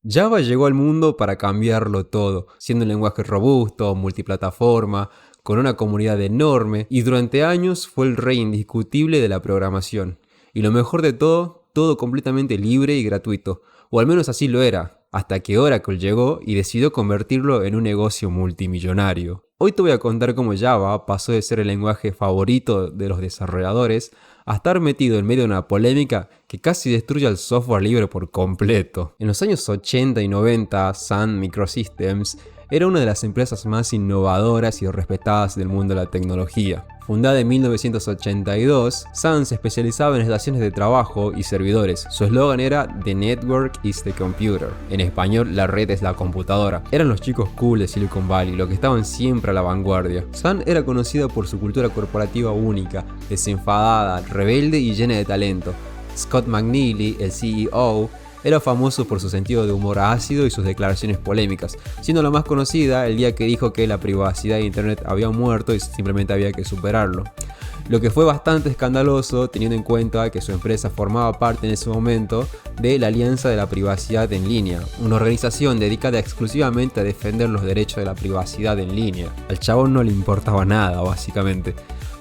Java llegó al mundo para cambiarlo todo, siendo un lenguaje robusto, multiplataforma, con una comunidad enorme y durante años fue el rey indiscutible de la programación. Y lo mejor de todo completamente libre y gratuito, o al menos así lo era, hasta que Oracle llegó y decidió convertirlo en un negocio multimillonario. Hoy te voy a contar cómo Java pasó de ser el lenguaje favorito de los desarrolladores a estar metido en medio de una polémica que casi destruye al software libre por completo. En los años 80 y 90, Sun Microsystems era una de las empresas más innovadoras y respetadas del mundo de la tecnología. Fundada en 1982, Sun se especializaba en estaciones de trabajo y servidores. Su eslogan era "The network is the computer". En español, la red es la computadora. Eran los chicos cool de Silicon Valley, los que estaban siempre a la vanguardia. Sun era conocida por su cultura corporativa única, desenfadada, rebelde y llena de talento. Scott McNealy, el CEO, era famoso por su sentido de humor ácido y sus declaraciones polémicas, siendo la más conocida el día que dijo que la privacidad de Internet había muerto y simplemente había que superarlo. Lo que fue bastante escandaloso teniendo en cuenta que su empresa formaba parte en ese momento de la Alianza de la Privacidad en Línea, una organización dedicada exclusivamente a defender los derechos de la privacidad en línea. Al chabón no le importaba nada, básicamente.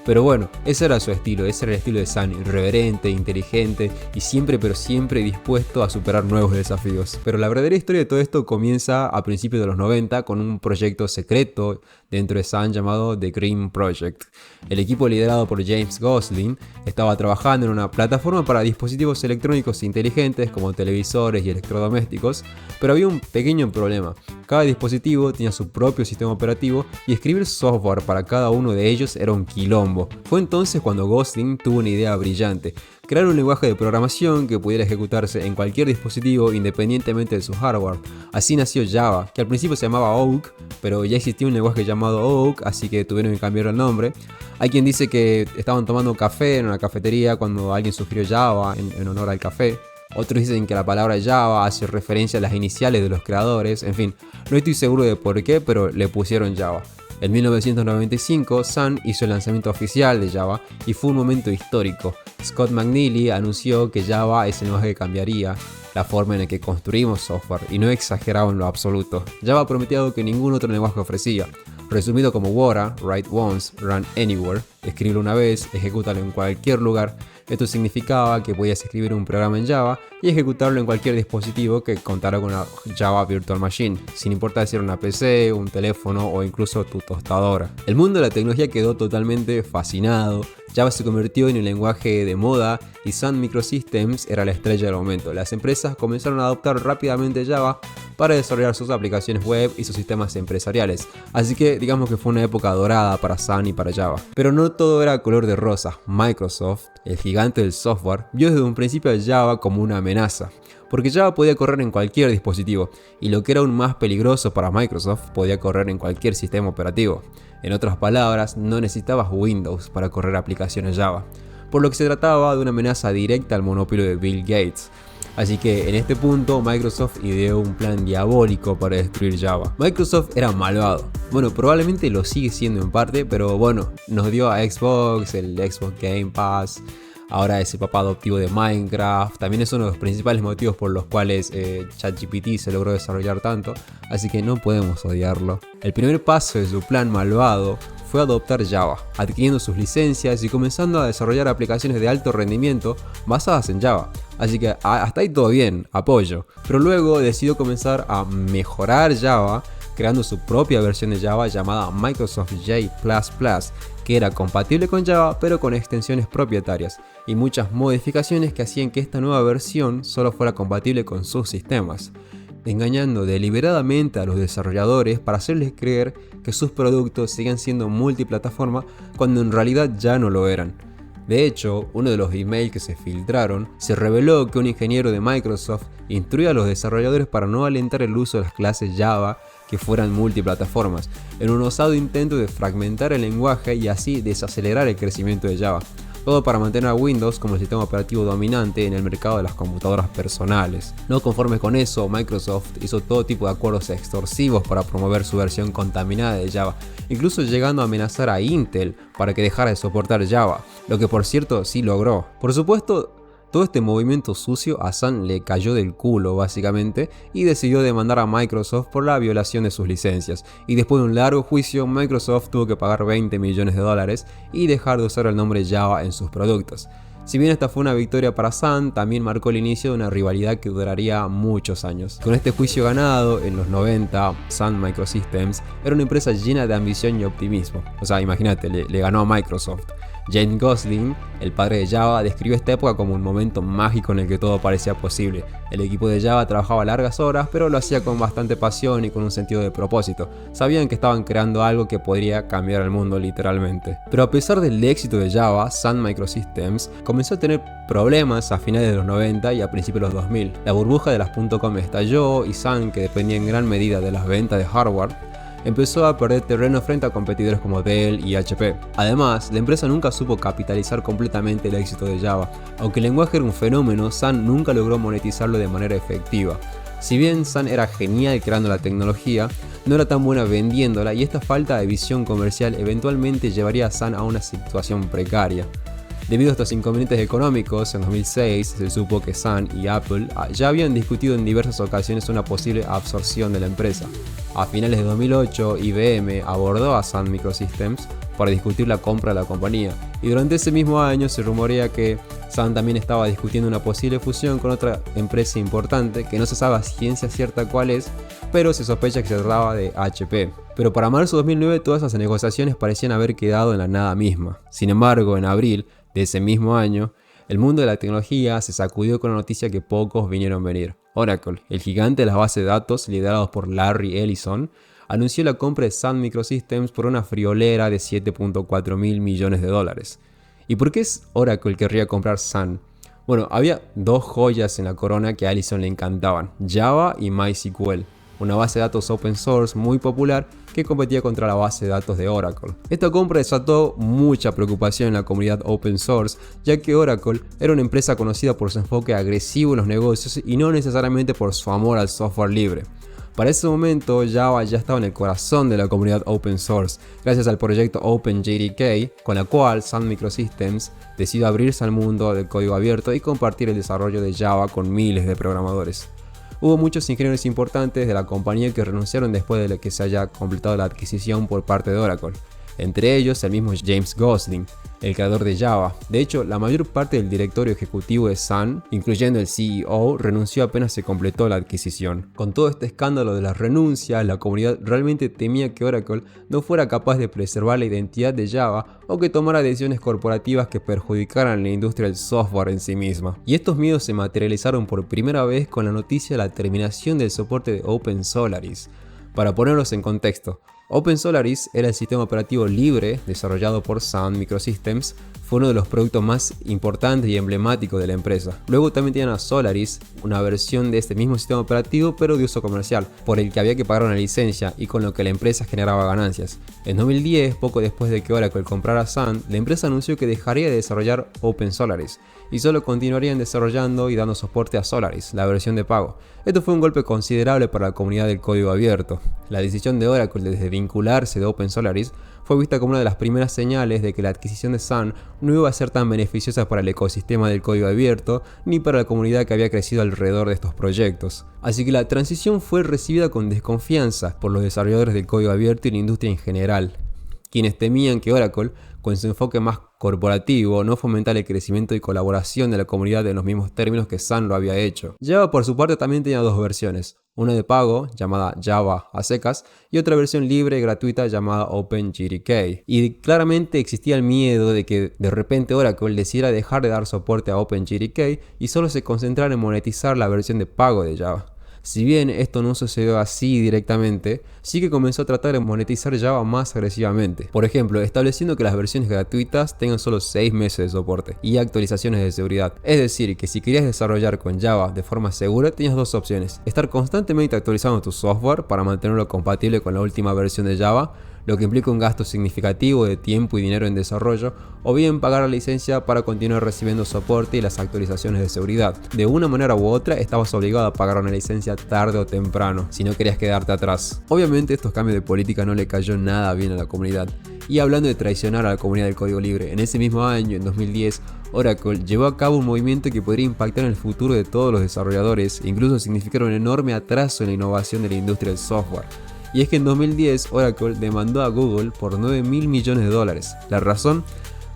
Pero bueno, ese era su estilo, ese era el estilo de Sun, irreverente, inteligente y siempre pero siempre dispuesto a superar nuevos desafíos. Pero la verdadera historia de todo esto comienza a principios de los 90 con un proyecto secreto dentro de Sun llamado The Green Project. El equipo liderado por James Gosling estaba trabajando en una plataforma para dispositivos electrónicos inteligentes como televisores y electrodomésticos, pero había un pequeño problema. Cada dispositivo tenía su propio sistema operativo y escribir software para cada uno de ellos era un quilombo. Fue entonces cuando Gosling tuvo una idea brillante: crear un lenguaje de programación que pudiera ejecutarse en cualquier dispositivo independientemente de su hardware. Así nació Java, que al principio se llamaba Oak, pero ya existía un lenguaje llamado Oak, así que tuvieron que cambiar el nombre. Hay quien dice que estaban tomando café en una cafetería cuando alguien sugirió Java en honor al café. Otros dicen que la palabra Java hace referencia a las iniciales de los creadores. En fin, no estoy seguro de por qué, pero le pusieron Java. En 1995, Sun hizo el lanzamiento oficial de Java y fue un momento histórico. Scott McNealy anunció que Java es el lenguaje que cambiaría la forma en la que construimos software, y no exageraba en lo absoluto. Java prometía algo que ningún otro lenguaje ofrecía. Resumido como WORA, Write Once, Run Anywhere, escribirlo una vez, ejecútalo en cualquier lugar. Esto significaba que podías escribir un programa en Java y ejecutarlo en cualquier dispositivo que contara con una Java Virtual Machine, sin importar si era una PC, un teléfono o incluso tu tostadora. El mundo de la tecnología quedó totalmente fascinado. Java se convirtió en un lenguaje de moda y Sun Microsystems era la estrella del momento. Las empresas comenzaron a adoptar rápidamente Java para desarrollar sus aplicaciones web y sus sistemas empresariales. Así que digamos que fue una época dorada para Sun y para Java. Pero no todo era color de rosa. Microsoft, el gigante del software, vio desde un principio a Java como una amenaza, porque Java podía correr en cualquier dispositivo, y lo que era aún más peligroso para Microsoft, podía correr en cualquier sistema operativo. En otras palabras, no necesitabas Windows para correr aplicaciones Java, por lo que se trataba de una amenaza directa al monopolio de Bill Gates. Así que en este punto Microsoft ideó un plan diabólico para destruir Java. Microsoft era malvado. Bueno, probablemente lo sigue siendo en parte, pero bueno, nos dio a Xbox, el Xbox Game Pass. Ahora es el papá adoptivo de Minecraft. También es uno de los principales motivos por los cuales ChatGPT se logró desarrollar tanto. Así que no podemos odiarlo. El primer paso de su plan malvado fue adoptar Java, adquiriendo sus licencias y comenzando a desarrollar aplicaciones de alto rendimiento basadas en Java. Así que hasta ahí todo bien, apoyo. Pero luego decidió comenzar a mejorar Java, creando su propia versión de Java llamada Microsoft J++, que era compatible con Java pero con extensiones propietarias y muchas modificaciones que hacían que esta nueva versión solo fuera compatible con sus sistemas, engañando deliberadamente a los desarrolladores para hacerles creer que sus productos siguen siendo multiplataforma cuando en realidad ya no lo eran. De hecho, uno de los emails que se filtraron, se reveló que un ingeniero de Microsoft instruía a los desarrolladores para no alentar el uso de las clases Java que fueran multiplataformas, en un osado intento de fragmentar el lenguaje y así desacelerar el crecimiento de Java. Todo para mantener a Windows como el sistema operativo dominante en el mercado de las computadoras personales. No conforme con eso, Microsoft hizo todo tipo de acuerdos extorsivos para promover su versión contaminada de Java, incluso llegando a amenazar a Intel para que dejara de soportar Java, lo que por cierto sí logró. Por supuesto, Todo este movimiento sucio a Sun le cayó del culo básicamente y decidió demandar a Microsoft por la violación de sus licencias. Y después de un largo juicio, Microsoft tuvo que pagar $20 millones y dejar de usar el nombre Java en sus productos. Si bien esta fue una victoria para Sun, también marcó el inicio de una rivalidad que duraría muchos años. Con este juicio ganado, en los 90, Sun Microsystems era una empresa llena de ambición y optimismo. O sea, imagínate, le ganó a Microsoft. James Gosling, el padre de Java, describió esta época como un momento mágico en el que todo parecía posible. El equipo de Java trabajaba largas horas, pero lo hacía con bastante pasión y con un sentido de propósito. Sabían que estaban creando algo que podría cambiar el mundo literalmente. Pero a pesar del éxito de Java, Sun Microsystems comenzó a tener problemas a finales de los 90 y a principios de los 2000. La burbuja de las .com estalló y Sun, que dependía en gran medida de las ventas de hardware, empezó a perder terreno frente a competidores como Dell y HP. Además, la empresa nunca supo capitalizar completamente el éxito de Java. Aunque el lenguaje era un fenómeno, Sun nunca logró monetizarlo de manera efectiva. Si bien Sun era genial creando la tecnología, no era tan buena vendiéndola y esta falta de visión comercial eventualmente llevaría a Sun a una situación precaria. Debido a estos inconvenientes económicos, en 2006 se supo que Sun y Apple ya habían discutido en diversas ocasiones una posible absorción de la empresa. A finales de 2008, IBM abordó a Sun Microsystems para discutir la compra de la compañía, y durante ese mismo año se rumorea que Sun también estaba discutiendo una posible fusión con otra empresa importante que no se sabe a ciencia cierta cuál es, pero se sospecha que se trataba de HP. Pero para marzo de 2009 todas esas negociaciones parecían haber quedado en la nada misma. Sin embargo, en abril de ese mismo año, el mundo de la tecnología se sacudió con la noticia que pocos vinieron a venir. Oracle, el gigante de las bases de datos liderados por Larry Ellison, anunció la compra de Sun Microsystems por una friolera de $7.4 mil millones. ¿Y por qué Oracle querría comprar Sun? Bueno, había dos joyas en la corona que a Ellison le encantaban: Java y MySQL, una base de datos open source muy popular que competía contra la base de datos de Oracle. Esta compra desató mucha preocupación en la comunidad open source, ya que Oracle era una empresa conocida por su enfoque agresivo en los negocios y no necesariamente por su amor al software libre. Para ese momento, Java ya estaba en el corazón de la comunidad open source, gracias al proyecto OpenJDK, con la cual Sun Microsystems decidió abrirse al mundo del código abierto y compartir el desarrollo de Java con miles de programadores. Hubo muchos ingenieros importantes de la compañía que renunciaron después de que se haya completado la adquisición por parte de Oracle. Entre ellos el mismo James Gosling, el creador de Java. De hecho, la mayor parte del directorio ejecutivo de Sun, incluyendo el CEO, renunció apenas se completó la adquisición. Con todo este escándalo de las renuncias, la comunidad realmente temía que Oracle no fuera capaz de preservar la identidad de Java o que tomara decisiones corporativas que perjudicaran la industria del software en sí misma. Y estos miedos se materializaron por primera vez con la noticia de la terminación del soporte de OpenSolaris. Para ponerlos en contexto, OpenSolaris era el sistema operativo libre desarrollado por Sun Microsystems, fue uno de los productos más importantes y emblemáticos de la empresa. Luego también tenían a Solaris, una versión de este mismo sistema operativo pero de uso comercial, por el que había que pagar una licencia y con lo que la empresa generaba ganancias. En 2010, poco después de que Oracle comprara Sun, la empresa anunció que dejaría de desarrollar OpenSolaris y solo continuarían desarrollando y dando soporte a Solaris, la versión de pago. Esto fue un golpe considerable para la comunidad del código abierto. La decisión de Oracle de desvincularse de OpenSolaris fue vista como una de las primeras señales de que la adquisición de Sun no iba a ser tan beneficiosa para el ecosistema del código abierto ni para la comunidad que había crecido alrededor de estos proyectos. Así que la transición fue recibida con desconfianza por los desarrolladores del código abierto y la industria en general, quienes temían que Oracle, con su enfoque más corporativo, no fomentara el crecimiento y colaboración de la comunidad en los mismos términos que Sun lo había hecho. Java por su parte también tenía dos versiones, una de pago llamada Java a secas y otra versión libre y gratuita llamada OpenJDK. Y claramente existía el miedo de que de repente Oracle decidiera dejar de dar soporte a OpenJDK y solo se concentrara en monetizar la versión de pago de Java. Si bien esto no sucedió así directamente, sí que comenzó a tratar de monetizar Java más agresivamente. Por ejemplo, estableciendo que las versiones gratuitas tengan solo 6 meses de soporte y actualizaciones de seguridad. Es decir, que si querías desarrollar con Java de forma segura, tenías dos opciones: estar constantemente actualizando tu software para mantenerlo compatible con la última versión de Java, lo que implica un gasto significativo de tiempo y dinero en desarrollo, o bien pagar la licencia para continuar recibiendo soporte y las actualizaciones de seguridad. De una manera u otra estabas obligado a pagar una licencia tarde o temprano, si no querías quedarte atrás. Obviamente estos cambios de política no le cayó nada bien a la comunidad. Y hablando de traicionar a la comunidad del código libre, en ese mismo año, en 2010, Oracle llevó a cabo un movimiento que podría impactar en el futuro de todos los desarrolladores e incluso significar un enorme atraso en la innovación de la industria del software. Y es que en 2010 Oracle demandó a Google por $9.000 millones. La razón: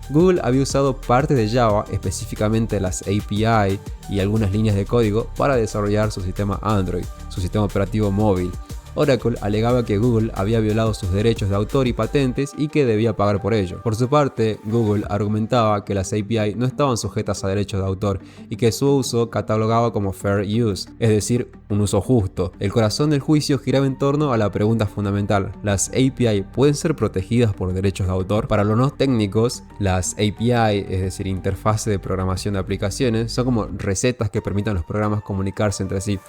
Google había usado parte de Java, específicamente las API y algunas líneas de código, para desarrollar su sistema Android, su sistema operativo móvil. Oracle alegaba que Google había violado sus derechos de autor y patentes y que debía pagar por ello. Por su parte, Google argumentaba que las API no estaban sujetas a derechos de autor y que su uso catalogaba como fair use, es decir, un uso justo. El corazón del juicio giraba en torno a la pregunta fundamental: ¿las API pueden ser protegidas por derechos de autor? Para los no técnicos, las API, es decir, interfase de programación de aplicaciones, son como recetas que permitan a los programas comunicarse entre sí.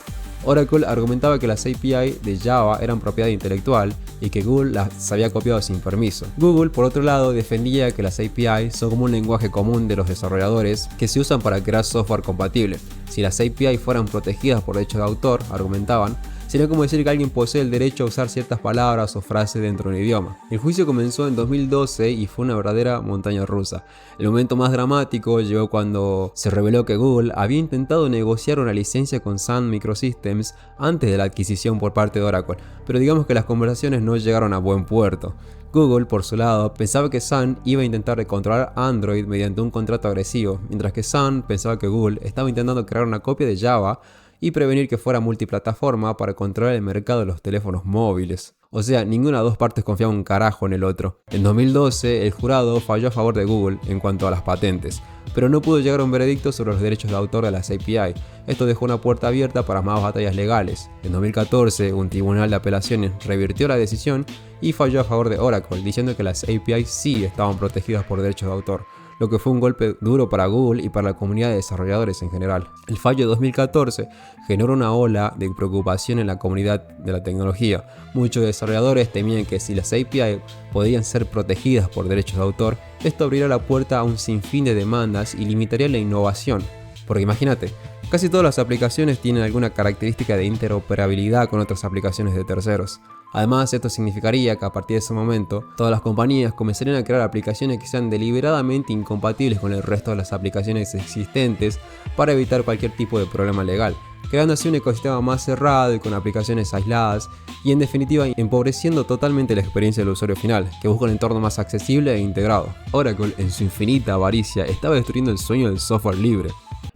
Oracle argumentaba que las API de Java eran propiedad intelectual y que Google las había copiado sin permiso. Google, por otro lado, defendía que las API son como un lenguaje común de los desarrolladores que se usan para crear software compatible. Si las API fueran protegidas por derechos de autor, argumentaban, sería como decir que alguien posee el derecho a usar ciertas palabras o frases dentro de un idioma. El juicio comenzó en 2012 y fue una verdadera montaña rusa. El momento más dramático llegó cuando se reveló que Google había intentado negociar una licencia con Sun Microsystems antes de la adquisición por parte de Oracle, pero digamos que las conversaciones no llegaron a buen puerto. Google, por su lado, pensaba que Sun iba a intentar controlar Android mediante un contrato agresivo, mientras que Sun pensaba que Google estaba intentando crear una copia de Java y prevenir que fuera multiplataforma para controlar el mercado de los teléfonos móviles. O sea, ninguna de las dos partes confiaba un carajo en el otro. En 2012, el jurado falló a favor de Google en cuanto a las patentes, pero no pudo llegar a un veredicto sobre los derechos de autor de las API. Esto dejó una puerta abierta para más batallas legales. En 2014, un tribunal de apelaciones revirtió la decisión y falló a favor de Oracle, diciendo que las API sí estaban protegidas por derechos de autor, lo que fue un golpe duro para Google y para la comunidad de desarrolladores en general. El fallo de 2014 generó una ola de preocupación en la comunidad de la tecnología. Muchos desarrolladores temían que si las API podían ser protegidas por derechos de autor, esto abriría la puerta a un sinfín de demandas y limitaría la innovación. Porque imagínate, casi todas las aplicaciones tienen alguna característica de interoperabilidad con otras aplicaciones de terceros. Además, esto significaría que a partir de ese momento, todas las compañías comenzarían a crear aplicaciones que sean deliberadamente incompatibles con el resto de las aplicaciones existentes para evitar cualquier tipo de problema legal, creando así un ecosistema más cerrado y con aplicaciones aisladas y, en definitiva, empobreciendo totalmente la experiencia del usuario final, que busca un entorno más accesible e integrado. Oracle, en su infinita avaricia, estaba destruyendo el sueño del software libre.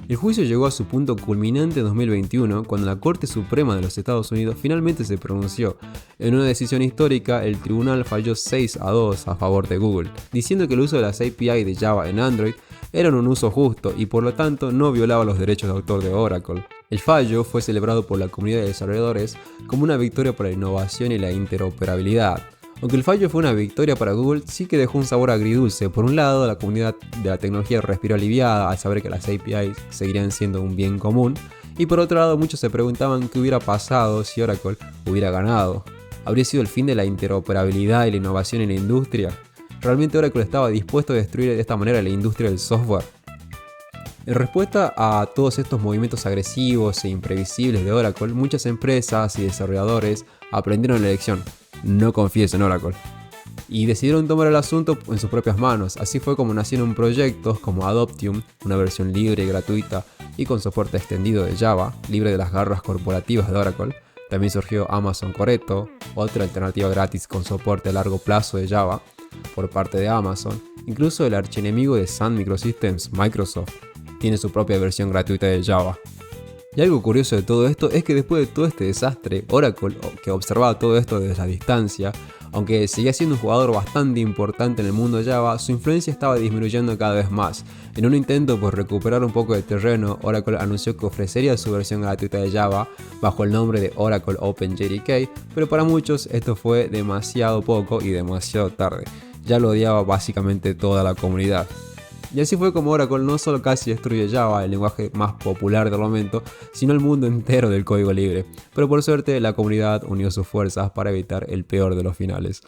El juicio llegó a su punto culminante en 2021, cuando la Corte Suprema de los Estados Unidos finalmente se pronunció. En una decisión histórica, el tribunal falló 6-2 a favor de Google, diciendo que el uso de las API de Java en Android era un uso justo y por lo tanto no violaba los derechos de autor de Oracle. El fallo fue celebrado por la comunidad de desarrolladores como una victoria para la innovación y la interoperabilidad. Aunque el fallo fue una victoria para Google, sí que dejó un sabor agridulce. Por un lado, la comunidad de la tecnología respiró aliviada al saber que las API seguirían siendo un bien común, y por otro lado, muchos se preguntaban qué hubiera pasado si Oracle hubiera ganado. ¿Habría sido el fin de la interoperabilidad y la innovación en la industria? ¿Realmente Oracle estaba dispuesto a destruir de esta manera la industria del software? En respuesta a todos estos movimientos agresivos e imprevisibles de Oracle, muchas empresas y desarrolladores aprendieron la lección: no confíes en Oracle. Y decidieron tomar el asunto en sus propias manos. Así fue como nacieron proyectos como Adoptium, una versión libre y gratuita y con soporte extendido de Java, libre de las garras corporativas de Oracle. También surgió Amazon Corretto, otra alternativa gratis con soporte a largo plazo de Java por parte de Amazon. Incluso el archienemigo de Sun Microsystems, Microsoft, tiene su propia versión gratuita de Java. Y algo curioso de todo esto es que después de todo este desastre, Oracle, que observaba todo esto desde la distancia, aunque seguía siendo un jugador bastante importante en el mundo de Java, su influencia estaba disminuyendo cada vez más. En un intento por recuperar un poco de terreno, Oracle anunció que ofrecería su versión gratuita de Java bajo el nombre de Oracle OpenJDK, pero para muchos esto fue demasiado poco y demasiado tarde. Ya lo odiaba básicamente toda la comunidad. Y así fue como Oracle no solo casi destruye Java, el lenguaje más popular del momento, sino el mundo entero del código libre. Pero por suerte la comunidad unió sus fuerzas para evitar el peor de los finales.